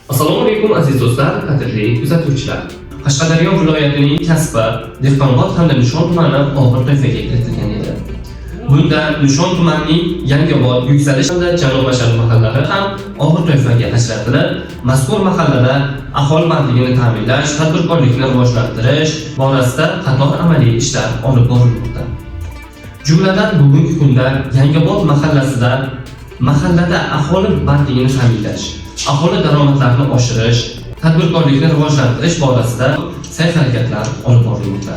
Assalomu alaykum aziz do'stlar, qadrli kuzatuvchilar. Qashqadaryo viloyatining Kasba, Dehqonobod hamda Nishon tumani og'ir toifaga kiritilgan edi. Bunda Nishon tumanining Yangiobod, Yuksalish hamda Janub-Bashar mahallalari ham og'ir toifaga ajratilib, mazkur mahallada aholi bandligini ta'minlash, tadbirkorlikni rivojlantirish borasida qator amaliy ishlar olib borilmoqda. Jumladan bugungi kunda Yangiobod mahallada aholi bandligini ta'minlash, aholi daromadlarini oshirish, tadbirkorlikni rivojlantirish borasida sa'y-harakatlar olib borilmoqda.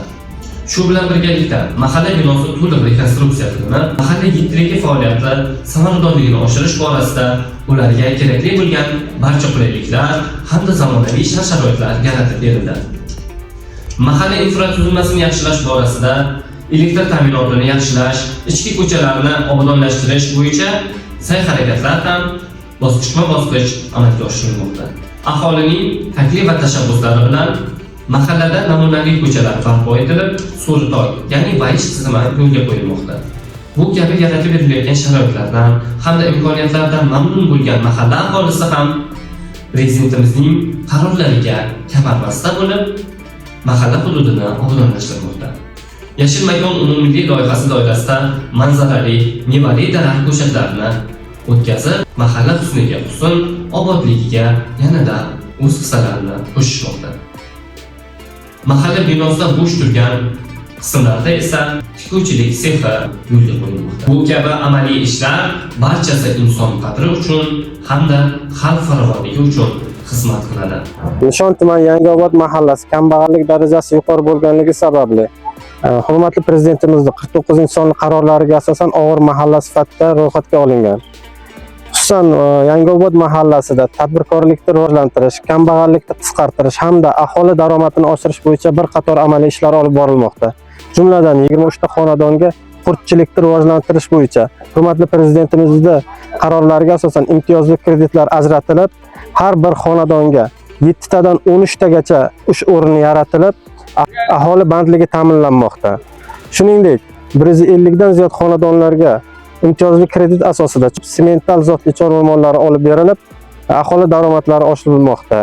Shu bilan birgalikda mahalla binosi to'liq rekonstruksiya qilinib, mahalla yig'iligi faoliyati samaradorligini oshirish borasida ularga kerakli bo'lgan barcha qulayliklar hamda zamonaviy shart-sharoitlar yaratib berildi. Mahalla infratuzilmasini yaxshilash borasida elektr ta'minotini yaxshilash, ichki ko'chalarni obodonlashtirish bo'yicha sa'y-harakatlar ham bosqichma-bosqich amalga oshirilmoqda. Aholining taklif va tashabbuslari bilan mahallada namunaviy ko'chalar barpo etilib, so'ritoy, ya'ni bayish tizimi yo'lga qo'yilmoqda. Bu kabi yaratib berilayotgan sharoitlardan hamda imkoniyatlardan mamnun bo'lgan mahalla aholisi ham prezidentimizning qarorlariga kafarmasda bo'lib, mahalla hududini obodonlashtirmoqda. Yashil makon umummilliy loyihasi doirasida manzarali, mevali daraxt ko'chatlarini o'tkazib, mahalla husniga husn, obodligiga yanada o'z hissalarini qo'shishmoqda. Mahalla binosida bo'sh turgan qismlarda esa tikuvchilik sexi yo'lga qo'yilmoqda. Bu kabi amaliy ishlar barchasi inson qadri uchun hamda xalq farovonligi uchun xizmat qiladi. Nishon tumani Yangiobod mahallasi kambag'allik darajasi yuqori bo'lganligi sababli hurmatli prezidentimizning 49-sonli qarorlariga asosan og'ir mahalla sifatida ro'yxatga olingan. Xususan Yangiobod mahallasida tadbirkorlikni rivojlantirish, kambag'allikni qisqartirish hamda aholi daromadini oshirish bo'yicha bir qator amaliy ishlar olib borilmoqda. Jumladan 23 ta xonadonga qurtchilikni rivojlantirish bo'yicha hurmatli prezidentimizning qarorlariga asosan imtiyozli kreditlar ajratilib, har bir xonadonga 7 tadan 13 tagacha ish o'rni yaratilib, aholi bandligi ta'minlanmoqda. Shuningdek, 150 dan ziyod xonadonlarga imtiyozli kredit asosida semental zotli chorva mollari olib berilib, aholi daromadlari oshirilmoqda.